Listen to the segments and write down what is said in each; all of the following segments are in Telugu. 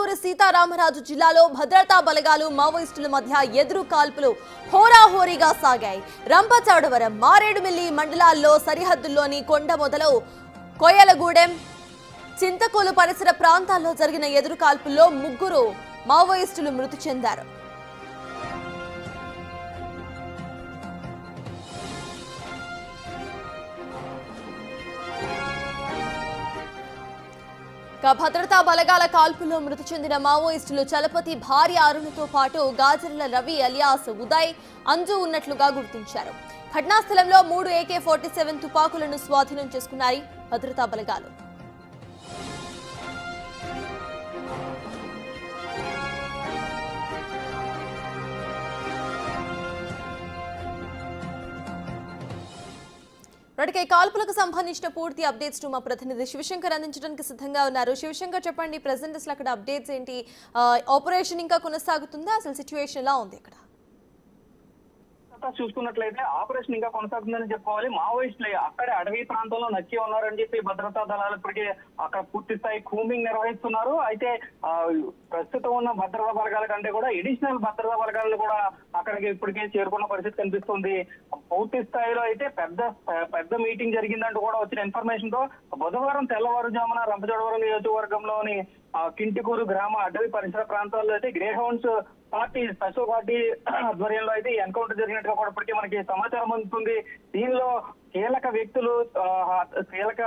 అల్లూరి సీతారామరాజు జిల్లాలో భద్రతా బలగాలు మావోయిస్టుల మధ్య ఎదురు కాల్పులు హోరాహోరీగా సాగాయి. రంపచోడవరం, మారేడుమిల్లి మండలాల్లో సరిహద్దుల్లోని కొండమొదలు, కోయలగూడెం, చింతకోలు పరిసర ప్రాంతాల్లో జరిగిన ఎదురు కాల్పుల్లో 3 మావోయిస్టులు మృతి చెందారు. భద్రతా బలగాల కాల్పుల్లో మృతి చెందిన మావోయిస్టులు చలపతి భార్య అరుణతో పాటు గాజర్ల రవి అలియాస్ ఉదయ్, అంజు ఉన్నట్లుగా గుర్తించారు. ఘటనా స్థలంలో 3 AK-47 తుపాకులను స్వాధీనం చేసుకున్నాయి భద్రతా బలగాలు. ఇప్పటికే కాల్పులకు సంబంధించిన పూర్తి అప్డేట్స్ మా ప్రతినిధి శివశంకర్ అందించడానికి సిద్ధంగా ఉన్నారు. శివశంకర్, చెప్పండి, ప్రెసెంట్ అసలు అక్కడ అప్డేట్స్ ఏంటి? ఆపరేషన్ ఇంకా కొనసాగుతుందా? అసలు సిచ్యువేషన్ ఎలా ఉంది ఇక్కడ? చూసుకున్నట్లయితే ఆపరేషన్ ఇంకా కొనసాగుతుందని చెప్పుకోవాలి. మావోయిస్టులు అక్కడే అడవి ప్రాంతంలో నక్కి ఉన్నారని చెప్పి భద్రతా దళాలు ఇప్పటికే అక్కడ పూర్తి స్థాయి కూంబింగ్ నిర్వహిస్తున్నారు. అయితే ప్రస్తుతం ఉన్న భద్రతా బలగాల కంటే కూడా ఎడిషనల్ భద్రతా బలగాలను కూడా అక్కడికి ఇప్పటికే చేరుకున్న పరిస్థితి కనిపిస్తుంది. పూర్తి స్థాయిలో అయితే పెద్ద మీటింగ్ జరిగిందంటూ కూడా వచ్చిన ఇన్ఫర్మేషన్ తో బుధవారం తెల్లవారుజామున రంపచోడవరం నియోజకవర్గంలోని కింటికూరు గ్రామ అడవి పరిసర ప్రాంతాల్లో అయితే grey hounds party, special party ఆధ్వర్యంలో అయితే ఈ ఎన్కౌంటర్ జరిగినట్టుగా కూడా ఇప్పటికీ మనకి సమాచారం అందుతుంది. దీనిలో కీలక వ్యక్తులు, కీలక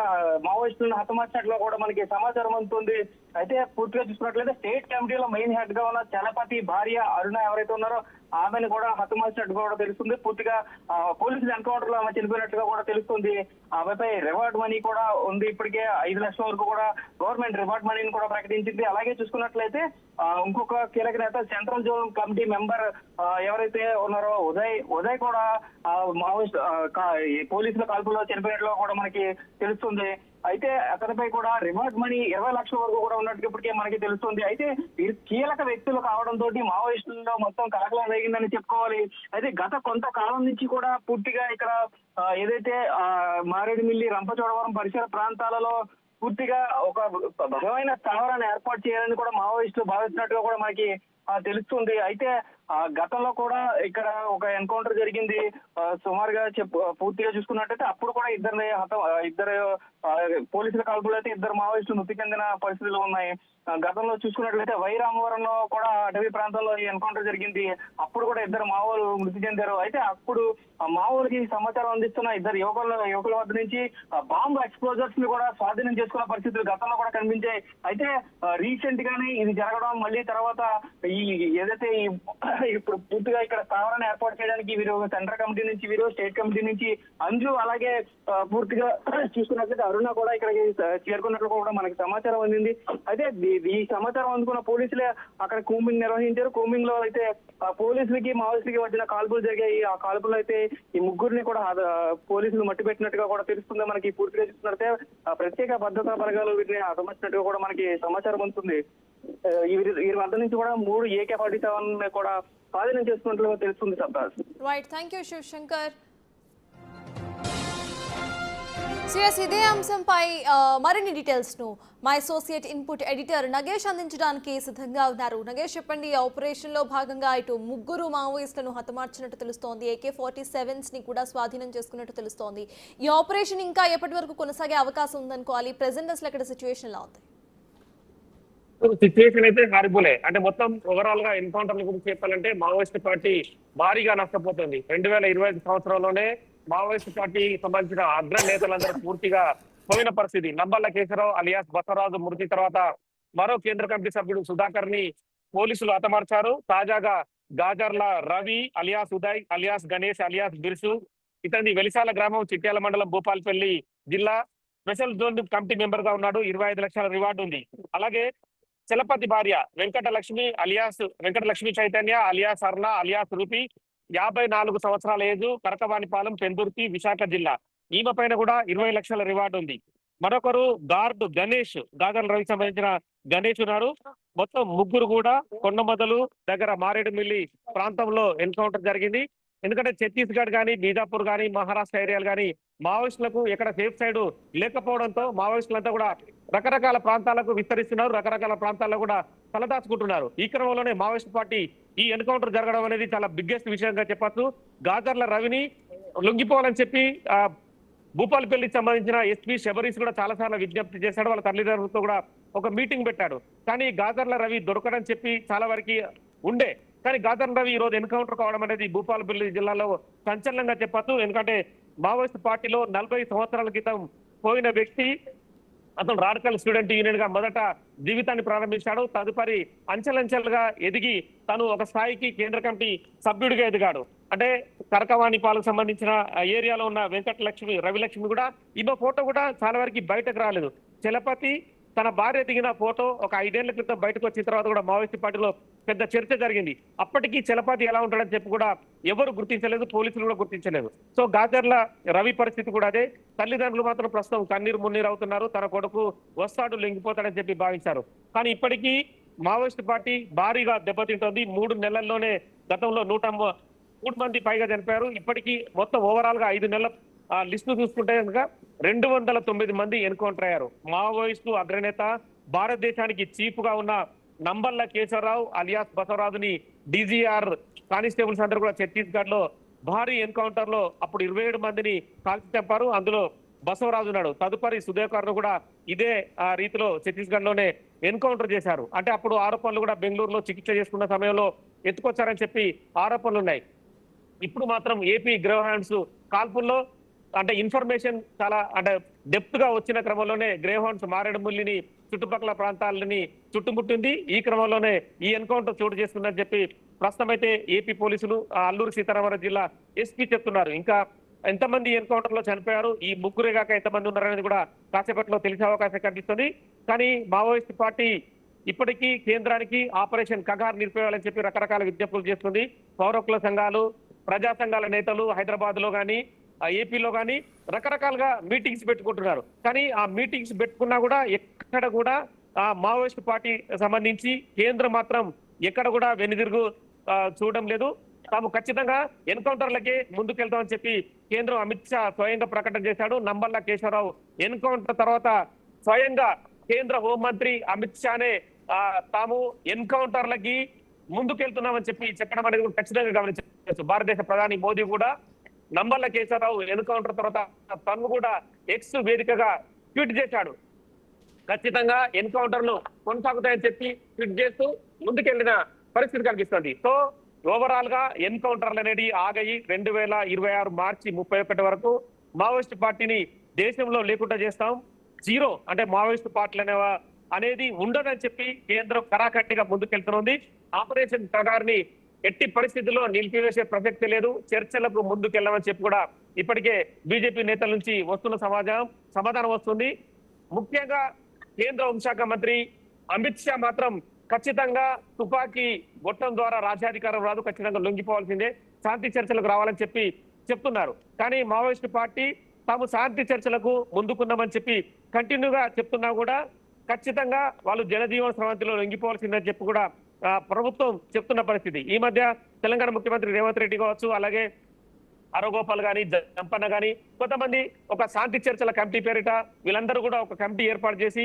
మావోయిస్టులను హతమార్చినట్లు కూడా మనకి సమాచారం అందుతుంది. అయితే పూర్తిగా చూసుకున్నట్లయితే స్టేట్ కమిటీలో మెయిన్ హెడ్ గా ఉన్న చలపతి భార్య అరుణ ఎవరైతే ఉన్నారో ఆమెను కూడా హతమార్చినట్టుగా కూడా తెలుస్తుంది. పూర్తిగా పోలీసులు ఎన్కౌంటర్ లో ఆమె చనిపోయినట్టుగా కూడా తెలుస్తుంది. ఆమెపై రివార్డ్ మనీ కూడా ఉంది. ఇప్పటికే 5 లక్షల వరకు కూడా గవర్నమెంట్ రివార్డ్ మనీని కూడా ప్రకటించింది. అలాగే చూసుకున్నట్లయితే ఇంకొక కీలక నేత సెంట్రల్ జోన్ కమిటీ మెంబర్ ఎవరైతే ఉన్నారో ఉదయ్ కూడా మావోయిస్ట్ పోలీసుల కాల్పుల్లో చనిపోయినట్లు కూడా మనకి తెలుస్తుంది. అయితే అతనిపై కూడా రివార్డ్ మనీ 20 లక్షల వరకు కూడా ఉన్నట్టు ఇప్పటికే మనకి తెలుస్తుంది. అయితే కీలక వ్యక్తులు కావడంతో మావోయిస్టుల్లో మొత్తం కలకలం రేగిందని చెప్పుకోవాలి. అయితే గత కొంతకాలం నుంచి కూడా పూర్తిగా ఇక్కడ ఏదైతే మారేడుమిల్లి, రంపచోడవరం పరిసర ప్రాంతాలలో పూర్తిగా ఒక బలమైన స్థావరాన్ని ఏర్పాటు చేయాలని కూడా మావోయిస్టులు భావిస్తున్నట్టుగా కూడా మనకి తెలుస్తుంది. అయితే గతంలో కూడా ఇక్కడ ఒక ఎన్కౌంటర్ జరిగింది. సుమారుగా పూర్తిగా చూసుకున్నట్టయితే అప్పుడు కూడా ఇద్దరు పోలీసుల కాల్పులు అయితే 2 మావోయిస్టులు మృతి చెందిన పరిస్థితులు ఉన్నాయి. గతంలో చూసుకున్నట్లయితే వైరామవరంలో కూడా అటవీ ప్రాంతంలో ఈ ఎన్కౌంటర్ జరిగింది. అప్పుడు కూడా 2 మావోలు మృతి చెందారు. అయితే అప్పుడు మావోలకి సమాచారం అందిస్తున్న 2 యువకుల వద్ద నుంచి బాంబు ఎక్స్ప్లోజర్స్ ని కూడా స్వాధీనం చేసుకున్న పరిస్థితులు గతంలో కూడా కనిపించాయి. అయితే రీసెంట్ గానే ఇది జరగడం, మళ్ళీ తర్వాత ఈ ఏదైతే ఇప్పుడు పూర్తిగా ఇక్కడ స్థావరాన్ని ఏర్పాటు చేయడానికి వీరు సెంట్రల్ కమిటీ నుంచి, వీరు స్టేట్ కమిటీ నుంచి అంజు, అలాగే పూర్తిగా చూసుకున్నట్లయితే అరుణ కూడా ఇక్కడికి చేరుకున్నట్లు కూడా మనకి సమాచారం అందింది. అయితే ఈ సమాచారం అందుకున్న పోలీసులే అక్కడ కూంబింగ్ నిర్వహించారు. కూంబింగ్ లో అయితే పోలీసులకి మావోయిస్టులకి వచ్చిన కాల్పులు జరిగాయి. ఆ కాల్పులు అయితే ఈ 3 కూడా పోలీసులు మట్టి పెట్టినట్టుగా కూడా తెలుస్తుంది. మనకి పూర్తిగా చూస్తున్నట్టే ప్రత్యేక భద్రతా బలగాలు వీటిని హతమార్చినట్టుగా కూడా మనకి సమాచారం అందుతుంది. వీరి వద్ద నుంచి కూడా 3 AK-47 కూడా స్వాధీనం చేసుకున్నట్లుగా తెలుస్తుంది. Right, thank you Shivashankar. ఇదే అంశంపై మరిన్ని డీటెయిల్స్ ను మా అసోసియేట్ ఇన్పుట్ ఎడిటర్ నగేష్ అందించడానికి సిద్ధంగా ఉన్నారు. నగేష్, చెప్పండి, ఆపరేషన్ లో భాగంగా ఇటు 3 మావోయిస్టులను హతమార్చినట్టు తెలుస్తోంది, AK-47s ని కూడా స్వాధీనం చేసుకున్నట్టు తెలుస్తోంది. ఈ ఆపరేషన్ ఇంకా ఎప్పటి వరకు కొనసాగే అవకాశం ఉందనుకోవాలి? ప్రెసెంట్ అసలు అక్కడ సిచ్యువేషన్ ఎలా ఉంది? సిచ్యువేషన్ అయితే హారిబులే. అంటే మొత్తం ఓవరాల్ గా ఎన్కౌంటర్ గురించి చెప్పాలంటే మావోయిస్ట్ పార్టీ భారీగా నష్టపోతుంది. 2025 సంవత్సరంలోనే మావోయిస్ట్ పార్టీ సంబంధించిన అగ్ర నేతలందరూ పూర్తిగా పోయిన పరిస్థితి. నంబర్ల కేశవరావు అలియాస్ బసవరాజు మృతి తర్వాత మరో కేంద్ర కమిటీ సభ్యుడు సుధాకర్ ని పోలీసులు హతమార్చారు. తాజాగా Gajarla Ravi alias Uday alias Ganesh alias Birsu, ఇతని వెలిసాల గ్రామం, చిట్యాల మండలం, భూపాల్పల్లి జిల్లా స్పెషల్ జోన్ కమిటీ మెంబర్ గా ఉన్నాడు. 25 లక్షల రివార్డు ఉంది. అలాగే చలపతి భార్య వెంకటలక్ష్మి చైతన్య అలియాస్ అర్ణ అలియాస్ రూపి, 54 సంవత్సరాల ఏజు, కరకవానిపాలెం, పెందుర్తి, విశాఖ జిల్లా. ఈమె పైన కూడా 20 లక్షల రివార్డు ఉంది. మరొకరు గార్డు గణేష్, గాజల రవికి సంబంధించిన గణేష్ ఉన్నారు. మొత్తం 3 కూడా కొండమొదలు దగ్గర మారేడుమిల్లి ప్రాంతంలో ఎన్కౌంటర్ జరిగింది. ఎందుకంటే ఛత్తీస్గఢ్ కానీ, బీజాపూర్ కానీ, మహారాష్ట్ర ఏరియాలు కానీ మావోయిస్టులకు ఎక్కడ సేఫ్ సైడ్ లేకపోవడంతో మావోయిస్టులంతా కూడా రకరకాల ప్రాంతాలకు విస్తరిస్తున్నారు, రకరకాల ప్రాంతాల్లో కూడా తలదాచుకుంటున్నారు. ఈ క్రమంలోనే మావోయిస్ట్ పార్టీ ఈ ఎన్కౌంటర్ జరగడం అనేది చాలా బిగ్గెస్ట్ విషయంగా చెప్పచ్చు. గాజర్ల రవిని లొంగిపోవాలని చెప్పి భూపాలపల్లికి సంబంధించిన ఎస్పీ శబరీష్ కూడా చాలా సార్లు విజ్ఞప్తి చేశాడు. వాళ్ళ తల్లిదండ్రులతో కూడా ఒక మీటింగ్ పెట్టాడు. కానీ గాజర్ల రవి దొరకడని చెప్పి చాలా వరకు ఉండే. కానీ గాజర్ల రవి ఈ రోజు ఎన్కౌంటర్ కావడం అనేది భూపాలపల్లి జిల్లాలో సంచలనంగా చెప్పచ్చు. ఎందుకంటే మావోయిస్ట్ పార్టీలో 40 సంవత్సరాల క్రితం పోయిన వ్యక్తి. అతను రాడికల్ స్టూడెంట్ యూనియన్ గా మొదట జీవితాన్ని ప్రారంభించాడు. తదుపరి అంచెలంచెలుగా ఎదిగి తను ఒక స్థాయికి కేంద్ర కమిటీ సభ్యుడిగా ఎదిగాడు. అంటే కరకవాణిపాలకు సంబంధించిన ఏరియాలో ఉన్న వెంకటలక్ష్మి, రవిలక్ష్మి కూడా ఈమె ఫోటో కూడా చాలా వరకు బయటకు రాలేదు. చలపతి తన భార్య దిగిన ఫోటో ఒక 5 ఏళ్ల క్రితం బయటకు వచ్చిన తర్వాత కూడా మావోయిస్ట్ పార్టీలో పెద్ద చర్చ జరిగింది. అప్పటికీ చలపతి ఎలా ఉంటాడని చెప్పి కూడా ఎవరు గుర్తించలేదు, పోలీసులు కూడా గుర్తించలేదు. సో గాజర్ల రవి పరిస్థితి కూడా అదే. తల్లిదండ్రులు మాత్రం ప్రస్తుతం కన్నీరు మున్నీరు అవుతున్నారు. తన కొడుకు వస్తాడు, లొంగిపోతాడని చెప్పి భావించారు. కానీ ఇప్పటికీ మావోయిస్ట్ పార్టీ భారీగా దెబ్బతింటోంది. 3 నెలల్లోనే గతంలో 103 మంది పైగా చనిపోయారు. ఇప్పటికీ మొత్తం ఓవరాల్ గా 5 నెలల లిస్టు చూసుకుంటే కనుక 209 మంది ఎన్కౌంటర్ అయ్యారు. మావోయిస్టు అగ్రనేత, భారతదేశానికి చీఫ్ గా ఉన్న Nambala Keshavarao alias బసవరాజుని DGR constables అందరూ కూడా ఛత్తీస్గఢ్ లో భారీ ఎన్కౌంటర్ లో అప్పుడు 27 మందిని కాల్చి చంపారు. అందులో బసవరాజు ఉన్నాడు. తదుపరి సుధేకర్ ను కూడా ఇదే రీతిలో ఛత్తీస్గఢ్ లోనే ఎన్కౌంటర్ చేశారు. అంటే అప్పుడు ఆరోపణలు కూడా బెంగళూరులో చికిత్స చేసుకున్న సమయంలో ఎత్తుకొచ్చారని చెప్పి ఆరోపణలు ఉన్నాయి. ఇప్పుడు మాత్రం ఏపీ గ్రేవ్ హ్యాండ్స్ కాల్పుల్లో అంటే ఇన్ఫర్మేషన్ చాలా అంటే డెప్త్ గా వచ్చిన క్రమంలోనే గ్రేవ్ హ్యాండ్స్ మారేడుమిల్లిని చుట్టుపక్కల ప్రాంతాలని చుట్టుముట్టింది. ఈ క్రమంలోనే ఈ ఎన్కౌంటర్ చోటు చేసుకుందని చెప్పి ప్రస్తుతం అయితే ఏపీ పోలీసులు అల్లూరు సీతారామరాజు జిల్లా ఎస్పీ చెప్తున్నారు. ఇంకా ఎంతమంది ఎన్కౌంటర్ లో చనిపోయారు, ఈ ముగ్గురే కాక ఎంతమంది ఉన్నారనేది కూడా కాసేపట్లో తెలిసే అవకాశం కనిపిస్తుంది. కానీ మావోయిస్ట్ పార్టీ ఇప్పటికీ కేంద్రానికి ఆపరేషన్ కగార్ నిలిపేయాలని చెప్పి రకరకాల విజ్ఞప్తులు చేస్తుంది. పౌరకుల సంఘాలు, ప్రజా సంఘాల నేతలు హైదరాబాద్ లో కానీ ఏపీలో కానీ రకరకాలుగా మీటింగ్స్ పెట్టుకుంటున్నారు. కానీ ఆ మీటింగ్స్ పెట్టుకున్నా కూడా ఎక్కడ కూడా ఆ మావోయిస్ట్ పార్టీ సంబంధించి కేంద్రం మాత్రం ఎక్కడ కూడా వెనుదిరుగు చూడడం లేదు. తాము ఖచ్చితంగా ఎన్కౌంటర్లకే ముందుకెళ్తామని చెప్పి కేంద్రం అమిత్ షా స్వయంగా ప్రకటన చేశాడు. నంబల్ల కేశవరావు ఎన్కౌంటర్ తర్వాత స్వయంగా కేంద్ర హోంమంత్రి అమిత్ షానే తాము ఎన్కౌంటర్లకి ముందుకెళ్తున్నామని చెప్పి చెప్పడం అనేది కూడా ఖచ్చితంగా గమనించవచ్చు. భారతదేశ ప్రధాని మోదీ కూడా నంబల్ల కేశవరావు ఎన్కౌంటర్ తర్వాత తను కూడా ఎక్స్ వేదికగా ట్వీట్ చేశాడు. ఖచ్చితంగా ఎన్కౌంటర్లు కొనసాగుతాయని చెప్పి ట్వీట్ చేస్తూ ముందుకెళ్లిన పరిస్థితి కనిపిస్తుంది. సో ఓవరాల్ గా ఎన్కౌంటర్లు అనేది ఆగాయి. 2026 మార్చి 31 వరకు మావోయిస్ట్ పార్టీని దేశంలో లేకుండా చేస్తాం, జీరో అంటే మావోయిస్ట్ పార్టీలు అనేది ఉండదని చెప్పి కేంద్రం కరాఖండిగా ముందుకెళ్తున్నది. ఆపరేషన్ కగార్ని ఎట్టి పరిస్థితుల్లో నిలిపివేసే ప్రసక్తి లేదు, చర్చలకు ముందుకెళ్ళమని చెప్పి కూడా ఇప్పటికే బీజేపీ నేతల నుంచి వస్తున్న సమాధానం వస్తుంది. ముఖ్యంగా కేంద్ర హోంశాఖ మంత్రి అమిత్ షా మాత్రం ఖచ్చితంగా తుపాకీ గొట్టం ద్వారా రాజ్యాధికారం రాదు, ఖచ్చితంగా లొంగిపోవాల్సిందే, శాంతి చర్చలకు రావాలని చెప్పి చెప్తున్నారు. కానీ మావోయిస్ట్ పార్టీ తాము శాంతి చర్చలకు ముందుకున్నామని చెప్పి కంటిన్యూగా చెప్తున్నా కూడా ఖచ్చితంగా వాళ్ళు జనజీవన స్రవంతిలో లొంగిపోవాల్సిందని చెప్పి కూడా ప్రభుత్వం చెప్తున్న పరిస్థితి. ఈ మధ్య తెలంగాణ ముఖ్యమంత్రి రేవంత్ రెడ్డి కావచ్చు, అలాగే అరగోపాల్ గాని, జంపన్న గాని కొంతమంది ఒక శాంతి చర్చల కమిటీ పేరిట వీళ్ళందరూ కూడా ఒక కమిటీ ఏర్పాటు చేసి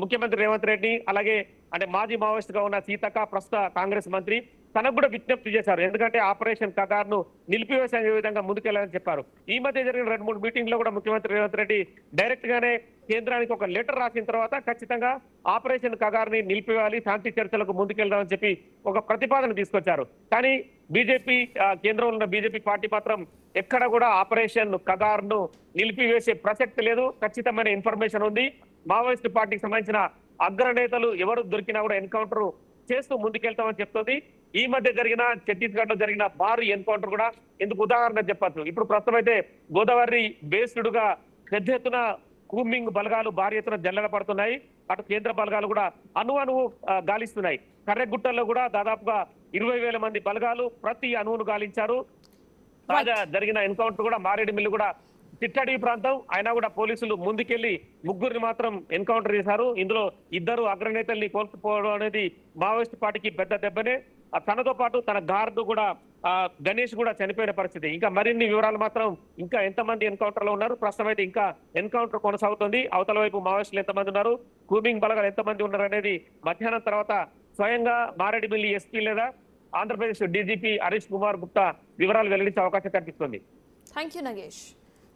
ముఖ్యమంత్రి రేవంత్ రెడ్డి అలాగే అంటే మాజీ మావోయిస్ట్ గా ఉన్న సీతక్క ప్రస్తుత కాంగ్రెస్ మంత్రి తనకు కూడా విజ్ఞప్తి చేశారు. ఎందుకంటే ఆపరేషన్ కగార్ ను నిలిపివేసే విధంగా ముందుకెళ్లాలని చెప్పారు. ఈ మధ్య జరిగిన 2-3 మీటింగ్ లో కూడా ముఖ్యమంత్రి రేవంత్ రెడ్డి డైరెక్ట్ గానే కేంద్రానికి ఒక లెటర్ రాసిన తర్వాత ఖచ్చితంగా ఆపరేషన్ కగార్ ని నిలిపివేయాలి, శాంతి చర్చలకు ముందుకెళ్దామని చెప్పి ఒక ప్రతిపాదన తీసుకొచ్చారు. కానీ బీజేపీ కేంద్రంలో ఉన్న బీజేపీ పార్టీ మాత్రం ఎక్కడ కూడా ఆపరేషన్ కగార్ ను నిలిపివేసే ప్రసక్తి లేదు. ఖచ్చితమైన ఇన్ఫర్మేషన్ ఉంది. మావోయిస్ట్ పార్టీకి సంబంధించిన అగ్రనేతలు ఎవరు దొరికినా కూడా ఎన్కౌంటర్ చేస్తూ ముందుకెళ్తామని చెప్తుంది. ఈ మధ్య జరిగిన ఛత్తీస్గఢ్ లో జరిగిన భారీ ఎన్కౌంటర్ కూడా ఇందుకు ఉదాహరణ చెప్పచ్చు. ఇప్పుడు ప్రస్తుతం అయితే గోదావరి బేస్డ్ గా పెద్ద ఎత్తున కూంబింగ్ బలగాలు భారీ ఎత్తున జల్లెడ పడుతున్నాయి. అటు కేంద్ర బలగాలు కూడా అణువు గాలిస్తున్నాయి. కర్రెగుట్టల్లో కూడా దాదాపుగా 20,000 మంది బలగాలు ప్రతి అణువును గాలించారు. తాజా జరిగిన ఎన్కౌంటర్ కూడా మారేడుమిల్లి కూడా చిట్టడవి ప్రాంతం అయినా కూడా పోలీసులు ముందుకెళ్లి ముగ్గురిని మాత్రం ఎన్కౌంటర్ చేశారు. ఇందులో ఇద్దరు అగ్రనేతల్ని కోల్పోవడం అనేది మావోయిస్ట్ పార్టీకి పెద్ద దెబ్బనే. తనతో పాటు తన గార్డు కూడా గణేష్ కూడా చనిపోయిన పరిస్థితి. ఇంకా మరిన్ని వివరాలు మాత్రం ఇంకా ఎంతమంది ఎన్కౌంటర్ లో ఉన్నారు, ప్రస్తుతం అయితే ఇంకా ఎన్కౌంటర్ కొనసాగుతుంది. అవతల వైపు మావోయిస్టులు ఎంతమంది ఉన్నారు, కూమింగ్ బలగాలు ఎంతమంది ఉన్నారు అనేది మధ్యాహ్నం తర్వాత స్వయంగా మారేడుమిల్లి ఎస్పీ లేదా ఆంధ్రప్రదేశ్ డీజీపీ హరీష్ కుమార్ గుప్తా వివరాలు వెల్లడించే అవకాశం కనిపిస్తుంది. Thank you Nagesh.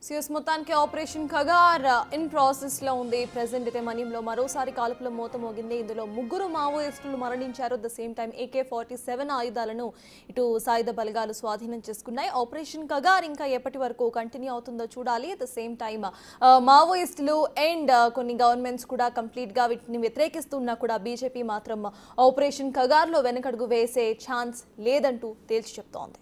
సిఎస్ మొత్తానికి ఆపరేషన్ ఖగార్ ఇన్ ప్రాసెస్ లో ఉంది. ప్రెసెంట్ అయితే మన్యంలో మరోసారి కాల్పుల మోత మోగింది. ఇందులో ముగ్గురు మావోయిస్టులు మరణించారు. ద సేమ్ టైం AK-47 ఆయుధాలను ఇటు సాయుధ బలగాలు స్వాధీనం చేసుకున్నాయి. ఆపరేషన్ ఖగార్ ఇంకా ఎప్పటి వరకు కంటిన్యూ అవుతుందో చూడాలి. ద సేమ్ టైం మావోయిస్టులు అండ్ కొన్ని గవర్నమెంట్స్ కూడా కంప్లీట్ గా వీటిని వ్యతిరేకిస్తున్నా కూడా బీజేపీ మాత్రం ఆపరేషన్ ఖగార్ లో వెనకడుగు వేసే ఛాన్స్ లేదంటూ తేల్చి చెప్తోంది.